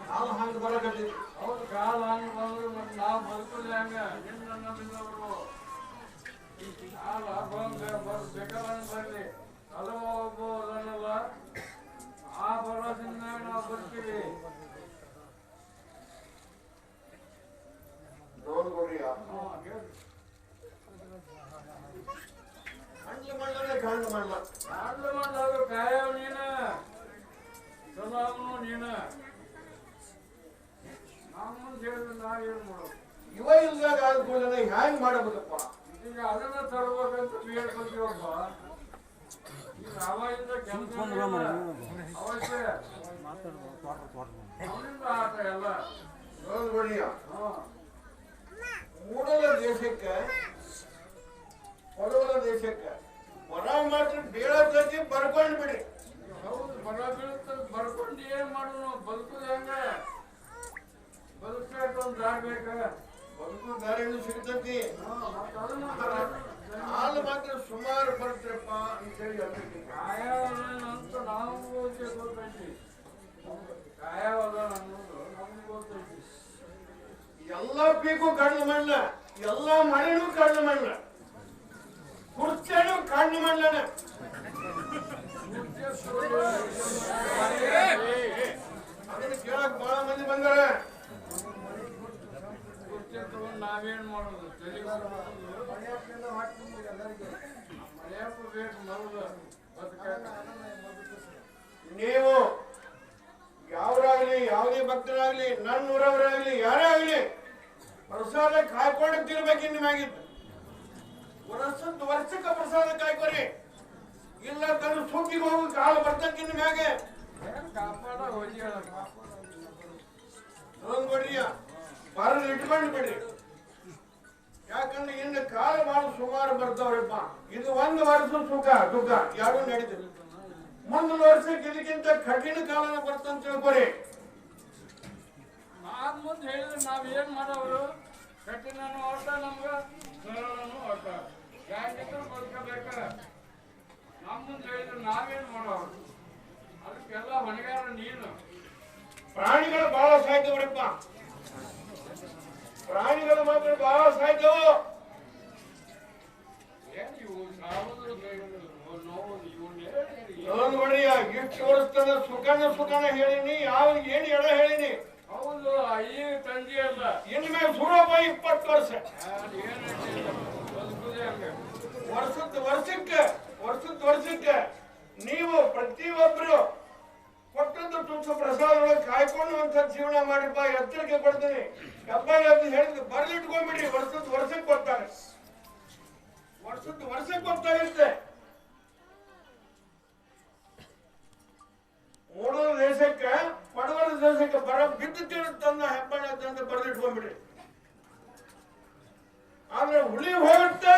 ಕಾಲ ಹಂಗ ಬರಕತ್ತಿ. ಅವ್ರ ಕಾಲ ಹಂಗ ಬಂದ್ರು ಮತ್ತೆ ನಾವು ಬದುಕುದು ಹಂಗ ನಿನ್ನ ನಮ್ಮಿಂದವರು ಕಾಲ ಬೇಕಾದಂಗ ಬರ್ಲಿ ಅದು ಒಬ್ಬ ಅದನ್ನಲ್ಲ ಆ ಭರವಸೆಯಿಂದ ನಾವು ಬರ್ತೀವಿ. ನೋಡ್ಕೊಡ್ರಿ ಕಾಂಡ ಮಾಡ್ಲಾಗ ಕಾಯವ್ ನೀನ ಸದಾವನು ನೀನ ನಮ್ಮಂತ ಹೇಳಿದ್ರೆ ನಾವೇನ್ ಮಾಡೋದು? ಇವ ಇಲ್ದಾಗ ಆದ್ಮೇಲೆ ಹ್ಯಾಂಗ್ ಮಾಡಬೇಕಪ್ಪ? ಈಗ ಅದನ್ನ ತರ್ಬೇಕಂತ ಹೇಳ್ಕೊತೀವಪ್ಪ. ಈಗ ಅವಾಗಿಂದ ಕೆಲಸ ಅವಶ್ಯ ಅವನಿಂದ ಆಟ ಎಲ್ಲ ನೋಡ್ಕೊಡ್ರಿ. ಮೂಡಲ ದೇಶಕ್ಕೆ ಹೊರವಲ ದೇಶಕ್ಕೆ ಹೊರ ಮಾತ್ರ ಬೀಳತೈತಿ ಬರ್ಕೊಂಡ್ ಬಿಡಿ. ಹೌದು, ಬರ ಬೀಳುತ್ತ ಬರ್ಕೊಂಡು ಏನ್ ಮಾಡೋದು? ಬದುಕುದು ಹೆಂಗ? ಬದುಕಬೇಕು ಒಂದು ದಾರಿ ಬೇಕ. ಬದುಕು ದಾರಿನೂ ಸಿಗ್ತೈತಿ. ಹಾಲು ಮಾತ್ರ ಸುಮಾರು ಬರ್ತೀರಪ್ಪ ಅಂತೇಳಿ ಕಾಯವದಂತ ನಾವು ಗೊತ್ತೈತಿ. ಕಾಯವದ ಅನ್ನೋದು ನಮ್ಗೆ ಗೊತ್ತೈತಿ. ಎಲ್ಲ ಪೀಕು ಕಣ್ಣು ಮಣ್ಣ, ಎಲ್ಲ ಮಳೆನೂ ಕಣ್ಣು ಮಣ್ಣ, ಕುರ್ಚೇನು ಕಣ್ಣು ಮಣ್ಣನ. ಅದನ್ನ ಕೇಳಕ್ ಬಹಳ ಮಂದಿ ಬಂದಾರ. ನಾವೇನ್ ಮಾಡೋದು? ಮಳೆಯಪ್ಪ ಬೇಕು ನಮ್ದು ನೀವು ಯಾವ್ರಾಗ್ಲಿ, ಯಾವುದೇ ಭಕ್ತರಾಗ್ಲಿ, ನನ್ನ ಊರವರಾಗ್ಲಿ, ಯಾರೇ ಆಗ್ಲಿ ಪ್ರಸಾದ ಕಾಯ್ಕೊಂಡು ತಿರ್ಬೇಕು. ನಿಮ್ಮಾಗಿತ್ತು ವರ್ಷಕ್ಕೆ ಪ್ರಸಾದ ಕಾಯ್ಕೊರಿ. ಇಲ್ಲ ತನ್ನ ಸೂಟಿಗೆ ಹೋಗಿ ಕಾಲು ಬರ್ತಕ್ಕೆ ನಿಮ್ಗೆ ಕಾಪಾಡ ಹೋಗಿ ನೋಡ್ಬಿಡ್ರಿ, ಬರಲ್ ಇಟ್ಕೊಂಡು ಬಿಡ್ರಿ. ಯಾಕಂದ್ರೆ ಇನ್ನು ಕಾಲ ಬಹಳ ಸುಮಾರು ಬರ್ತಾವ್ರಪ್ಪ. ಇದು ಒಂದು ವರ್ಷ ಸುಖ ದುಃಖ ಯಾರು ನಡೀತದೆ. ಮುಂದಿನ ವರ್ಷಕ್ಕೆ ಇದಕ್ಕಿಂತ ಕಠಿಣ ಕಾಲನ ಬರ್ತಂತ ತಿಳ್ಕೊರಿ. ನಾನ್ ಮುಂದೆ ಹೇಳಿದ್ರೆ ನಾವ್ ಏನ್ ಮಾಡೋರು? ಕಠಿಣನು ಆಟ ನಮ್ಗ, ಸರಳನು ಆಟ. ಯಾಕಿದ್ರು ಬದುಕಬೇಕ. ನಮ್ ಮುಂದೆ ಹೇಳಿದ್ರೆ ನಾವೇನ್ ಮಾಡೋರು? ಅದಕ್ಕೆಲ್ಲ ಹೊಣೆಗಾರ ನೀನು. ಪ್ರಾಣಿಗಳು ಬಹಳ ಸಾಯ್ತವ್ರಪ್ಪ. ಪ್ರಾಣಿಗಳು ಮಾತ್ರ ಬಹಳ ಸಾಯ್ತವು. ಏನ್ ಇವು ಸಾವದ್ರು ನೋವು ನೋಡ್ರಿ, ಇಷ್ಟು ವರ್ಷದ ಸುಖನ ಹೇಳಿನಿ, ಯಾವ ಏನ್ ಎಡ ಹೇಳಿನಿ. ಹೌದು, ಈ ತಂಗಿ ಅಲ್ಲ ಇನ್ಮೇಲೆ ಸುರಪ್ಪ 20 ವರ್ಷ. ವರ್ಷಕ್ಕೆ ನೀವು ಪ್ರತಿಯೊಬ್ರು ಕೊಟ್ಟದ್ದು ತುತ್ತು ಪ್ರಸಾದ ಕಾಯ್ಕೊಂಡು ಒಂದ್ಸಲ ಜೀವನ ಮಾಡಿಪ್ಪ. ಎತ್ತರಕ್ಕೆ ಕೊಡ್ತೀನಿ ಹೆಬ್ಬಾಯಿ ಅಂತ ಹೇಳಿದ್ ಬರ್ಲಿಟ್ಕೊಂಡ್ಬಿಡ್ರಿ. ವರ್ಷಕ್ಕೆ ಕೊಡ್ತಾರೆ. ವರ್ಷಕ್ಕೆ ಗೊತ್ತಾಗುತ್ತೆ. ಮೂಡಲ ದೇಶಕ್ಕೆ ಪಡವಲ ದೇಶಕ್ಕೆ ಬರ ಬಿದ್ದು ತಿರುತ್ತನ್ನ ಹೆಬ್ಬಾಯಿ ಅಂತ ಬರ್ಲಿಟ್ಕೊಂಡ್ಬಿಡ್ರಿ. ಆದ್ರೆ ಹುಲಿ ಹೋಗುತ್ತೆ.